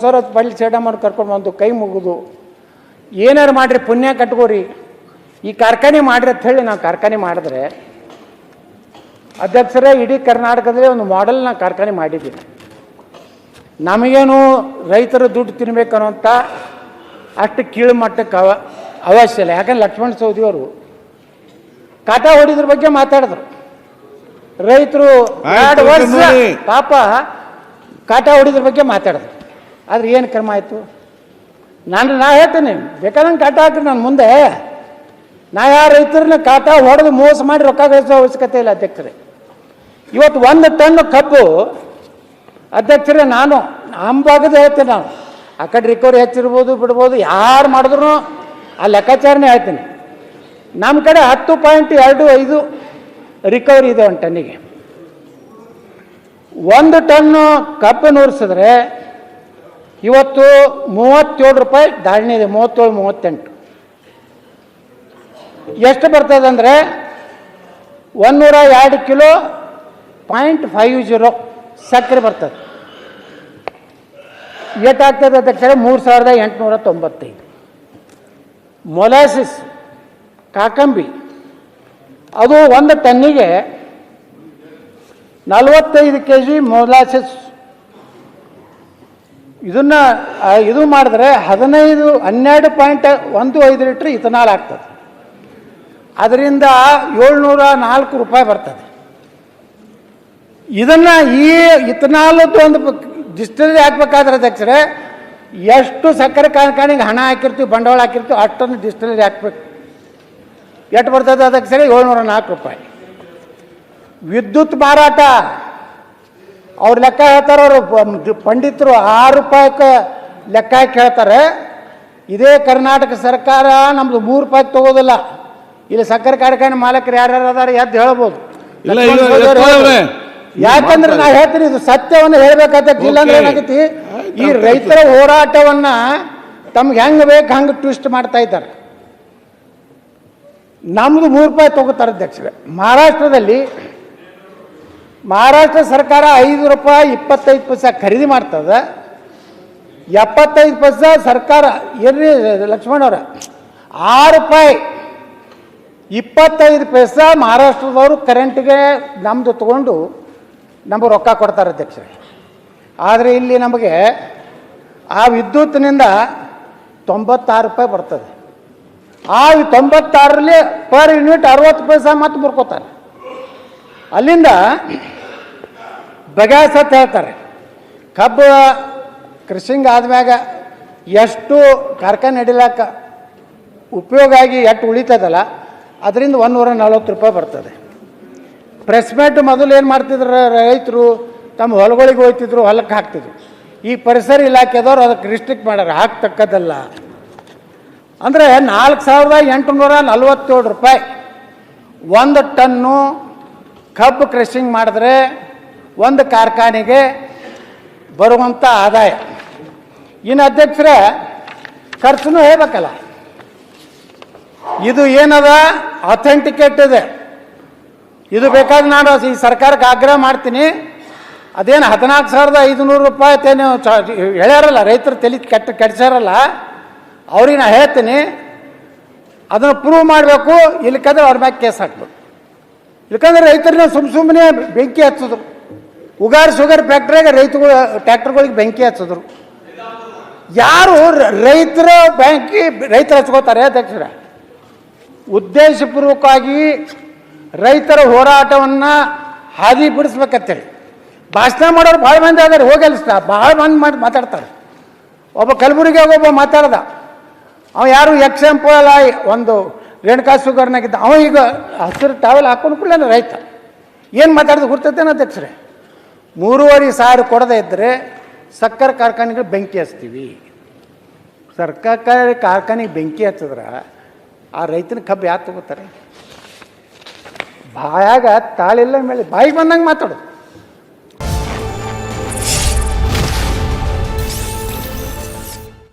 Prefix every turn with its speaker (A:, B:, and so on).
A: Sir ಬಳ್ಳಿ ಚೇಡಮ್ಮವ್ರು ಕರ್ಕೊಂಡು ಬಂದು ಕೈ ಮುಗಿದು ಏನಾರು ಮಾಡಿರಿ ಪುಣ್ಯ ಕಟ್ಕೋರಿ ಈ ಕಾರ್ಖಾನೆ ಮಾಡಿರಿ ಅಂತ ಹೇಳಿ ನಾವು ಕಾರ್ಖಾನೆ ಮಾಡಿದ್ರೆ ಅಧ್ಯಕ್ಷರೇ ಇಡೀ ಕರ್ನಾಟಕದಲ್ಲಿ ಒಂದು ಮಾಡೆಲ್ನ ಕಾರ್ಖಾನೆ ಮಾಡಿದ್ದೀವಿ. ನಮಗೇನು ರೈತರ ದುಡ್ಡು ತಿನ್ಬೇಕನ್ನೋಂಥ ಅಷ್ಟು ಕೀಳು ಮಟ್ಟಕ್ಕೆ ಅವಶ್ಯ ಇಲ್ಲ. ಯಾಕಂದ್ರೆ ಲಕ್ಷ್ಮಣ ಸವದಿಯವರು ಕಾಟಾ ಹೊಡಿದ್ರ ಬಗ್ಗೆ ಮಾತಾಡಿದ್ರು. ರೈತರು 2 ವರ್ಷ ಪಾಪ ಕಾಟಾ ಹೊಡಿದ್ರ ಬಗ್ಗೆ ಮಾತಾಡಿದ್ರು. ಆದ್ರೆ ಏನು ಕ್ರಮ ಆಯಿತು? ನಾ ಹೇಳ್ತೇನೆ, ಬೇಕಾದಂಗೆ ಕಾಟ ಹಾಕ್ರಿ ನಾನು ಮುಂದೆ. ನಾ ಯಾರು ರೈತರನ್ನ ಕಾಟ ಹೊಡೆದು ಮೋಸ ಮಾಡಿ ರೊಕ್ಕ ಗಳಿಸೋ ಅವಶ್ಯಕತೆ ಇಲ್ಲ ಅಧ್ಯಕ್ಷರೇ. ಇವತ್ತು 1 ಟನ್ ಕಬ್ಬು ಅಧ್ಯಕ್ಷರೇ ನಾನು ಭಾಗದ ಹೇಳ್ತೇನೆ. ನಾನು ಆ ಕಡೆ ರಿಕವರಿ ಹೆಚ್ಚಿರ್ಬೋದು ಬಿಡ್ಬೋದು, ಯಾರು ಮಾಡಿದ್ರು ಆ ಲೆಕ್ಕಾಚಾರನೇ ಹೇಳ್ತೀನಿ. ನಮ್ಮ ಕಡೆ 10.25 ರಿಕವರಿ ಇದೆ 1 ಟನ್ನಿಗೆ. 1 ಟನ್ನು ಕಬ್ಬು ನೂರಿಸಿದ್ರೆ ಇವತ್ತು 37 ರೂಪಾಯಿ ಧಾರಣೆ ಇದೆ. 37, 38 ಎಷ್ಟು ಬರ್ತದೆ ಅಂದರೆ 102 ಕಿಲೋ 0.50 ಸಕ್ಕರೆ ಬರ್ತದೆ. ಏಟಾಗ್ತದೆ ಅಧ್ಯಕ್ಷರೇ? 3895. ಮೊಲಾಸಿಸ್ ಕಾಕಂಬಿ ಅದು 1 ಟನ್ನಿಗೆ 45 kg ಮೊಲಾಸಿಸ್. ಇದು ಮಾಡಿದ್ರೆ 12.15 ಲೀಟ್ರ್ ಇಥನಾಲ್ ಆಗ್ತದೆ. ಅದರಿಂದ 704 ರೂಪಾಯಿ ಬರ್ತದೆ. ಇದನ್ನು ಈ ಇಥನಾಲದ್ದು ಒಂದು ಡಿಸ್ಟಿಲರಿ ಹಾಕ್ಬೇಕಾದ್ರೆ ಅಧ್ಯಕ್ಷರೇ ಎಷ್ಟು ಸಕ್ಕರೆ ಕಾರ್ಖಾನೆಗೆ ಹಣ ಹಾಕಿರ್ತೀವಿ, ಬಂಡವಾಳ ಹಾಕಿರ್ತೀವಿ, ಅಷ್ಟೊಂದು ಡಿಸ್ಟಿಲರಿ ಹಾಕ್ಬೇಕು. ಎಷ್ಟು ಬರ್ತದೆ ಅಧ್ಯಕ್ಷರೇ? 704 ರೂಪಾಯಿ. ವಿದ್ಯುತ್ ಮಾರಾಟ ಅವ್ರು ಲೆಕ್ಕ ಹೇಳ್ತಾರೆ. ಅವರು ಪಂಡಿತರು 6 ರೂಪಾಯಿಗೆ ಲೆಕ್ಕ ಹಾಕಿ ಹೇಳ್ತಾರೆ. ಇದೇ ಕರ್ನಾಟಕ ಸರ್ಕಾರ ನಮ್ದು 3 ರೂಪಾಯಿಗೆ ತಗೋದಿಲ್ಲ. ಇಲ್ಲಿ ಸಕ್ಕರೆ ಕಾರ್ಖಾನೆ ಮಾಲಕರು ಯಾರ್ಯಾರು ಅದಾರ ಎದ್ದು ಹೇಳ್ಬೋದು. ಯಾಕಂದ್ರೆ ನಾ ಹೇಳ್ತೀನಿ, ಇದು ಸತ್ಯವನ್ನು ಹೇಳ್ಬೇಕಾದ. ಇಲ್ಲಾಂದ್ರೆ ಏನಾಗೈತಿ, ಈ ರೈತರ ಹೋರಾಟವನ್ನ ತಮ್ಗೆ ಹೆಂಗ್ ಬೇಕು ಹಂಗೆ ಟ್ವಿಸ್ಟ್ ಮಾಡ್ತಾ ಇದ್ದಾರೆ. ನಮ್ದು 3 ರೂಪಾಯಿ ತಗೋತಾರೆ ಅಧ್ಯಕ್ಷರೇ. ಮಹಾರಾಷ್ಟ್ರ ಸರ್ಕಾರ 5 ರೂಪಾಯಿ 25 ಪೈಸೆ ಖರೀದಿ ಮಾಡ್ತದೆ. 75 ಪೈಸೆ ಸರ್ಕಾರ ಎಲ್ಲಿ ಲಕ್ಷ್ಮಣವ್ರ 6 ರೂಪಾಯಿ 25 ಪೈಸೆ ಮಹಾರಾಷ್ಟ್ರದವರು ಕರೆಂಟಿಗೆ ನಮ್ಮದು ತಗೊಂಡು ನಮಗೆ ರೊಕ್ಕ ಕೊಡ್ತಾರೆ ಅಧ್ಯಕ್ಷರೇ. ಆದರೆ ಇಲ್ಲಿ ನಮಗೆ ಆ ವಿದ್ಯುತ್ನಿಂದ 96 ರೂಪಾಯಿ ಬರ್ತದೆ. ಆ 96ರಲ್ಲಿ ಪರ್ ಯೂನಿಟ್ 60 ಪೈಸೆ ಮತ್ತು ಮುರ್ಕೋತಾರೆ. ಅಲ್ಲಿಂದ ಬಗ್ಯಾಸ್ ಅಂತ ಹೇಳ್ತಾರೆ. ಕಬ್ಬು ಕೃಷಿಂಗ್ ಆದ್ಮ್ಯಾಗ ಎಷ್ಟು ಕಾರ್ಖಾನೆ ನಡಿಲಾಕ ಉಪಯೋಗ ಆಗಿ ಎಷ್ಟು ಉಳಿತದಲ್ಲ, ಅದರಿಂದ 140 ರೂಪಾಯಿ ಬರ್ತದೆ. ಪ್ರೆಸ್ಮೇಟ್ ಮೊದಲು ಏನು ಮಾಡ್ತಿದ್ರು ರೈತರು, ತಮ್ಮ ಹೊಲಗಳಿಗೆ ಹೋಗ್ತಿದ್ರು, ಹೊಲಕ್ಕೆ ಹಾಕ್ತಿದ್ರು. ಈ ಪರಿಸರ ಇಲಾಖೆದವ್ರು ಅದಕ್ಕೆ ರಿಸ್ಟ್ರಿಕ್ಟ್ ಮಾಡ್ಯಾರ, ಹಾಕ್ತಕ್ಕದಲ್ಲ. ಅಂದರೆ 4847 ರೂಪಾಯಿ 1 ಟನ್ನು ಕಬ್ಬು ಕ್ರಷಿಂಗ್ ಮಾಡಿದ್ರೆ ಒಂದು ಕಾರ್ಖಾನೆಗೆ ಬರುವಂಥ ಆದಾಯ. ಇನ್ನು ಅಧ್ಯಕ್ಷರೇ ಖರ್ಚು ಹೇಳ್ಬೇಕಲ್ಲ. ಇದು ಏನದ ಅಥೆಂಟಿಕೇಟ್ ಇದೆ. ಇದು ಬೇಕಾದ್ರೆ ನಾನು ಈ ಸರ್ಕಾರಕ್ಕೆ ಆಗ್ರಹ ಮಾಡ್ತೀನಿ. ಅದೇನು 14,500 ರೂಪಾಯಿ ತೇನು ಹೇಳ್ಯಾರಲ್ಲ, ರೈತರು ತಲೆ ಕೆಡ್ಸಾರಲ್ಲ, ಅವ್ರಿಗೆ ನಾ ಹೇಳ್ತೀನಿ ಅದನ್ನು ಪ್ರೂವ್ ಮಾಡಬೇಕು. ಇಲ್ಲಕಂದ್ರೆ ಅವ್ರ ಮ್ಯಾಗ ಕೇಸ್ ಹಾಕ್ಬೇಕು. ಇಲ್ಲಕಂದ್ರೆ ರೈತರನ್ನ ಸುಮ್ಮನೆ ಬೆಂಕಿ ಹಚ್ಚಿದ್ರು. ಉಗಾರ್ ಶುಗರ್ ಫ್ಯಾಕ್ಟ್ರಿಗೆ ಟ್ರ್ಯಾಕ್ಟರ್ಗಳಿಗೆ ಬೆಂಕಿ ಹಚ್ಚಿದ್ರು. ಯಾರು ರೈತರು ಹಚ್ಕೋತಾರೆ ಅಧ್ಯಕ್ಷರ? ಉದ್ದೇಶಪೂರ್ವಕವಾಗಿ ರೈತರ ಹೋರಾಟವನ್ನು ಹಾದಿ ಬಿಡಿಸ್ಬೇಕಂತೇಳಿ ಭಾಷಣ ಮಾಡೋರು ಭಾಳ ಮಂದಿ ಆದ್ರೆ ಹೋಗಲ್ಸ್ತ ಭಾಳ ಮಂದಿ ಮಾತಾಡ್ತಾರೆ. ಒಬ್ಬ ಕಲಬುರಗಿಯಾಗ ಒಬ್ಬ ಮಾತಾಡ್ದ, ಅವ ಯಾರು ಎಕ್ಸಾಂಪಲ್ ಒಂದು ರೇಣುಕಾ ಶುಗರ್ನಾಗಿದ್ದ. ಅವ ಈಗ ಹಸಿರು ಟಾವೆಲ್ ಹಾಕೊಂಡು ಕೂಡಲೇ ರೈತ ಏನು ಮಾತಾಡಿದ್ರು ಗುರ್ತೈತೇನ ಅಧ್ಯಕ್ಷರೇ? 3,500 ಕೊಡದೇ ಇದ್ದರೆ ಸಕ್ಕರೆ ಕಾರ್ಖಾನೆಗೆ ಬೆಂಕಿ ಹಚ್ತೀವಿ. ಸರ್ಕಾರಿ ಕಾರ್ಖಾನೆಗೆ ಬೆಂಕಿ ಹಚ್ಚಿದ್ರೆ ಆ ರೈತನ ಕಬ್ಬು ಯಾರು ತಗೋತಾರೆ? ಬಾಯಾಗ ತಾಳಿಲ್ಲ ಮೇಲೆ ಬಾಯಿಗೆ ಬಂದಂಗೆ ಮಾತಾಡೋದು.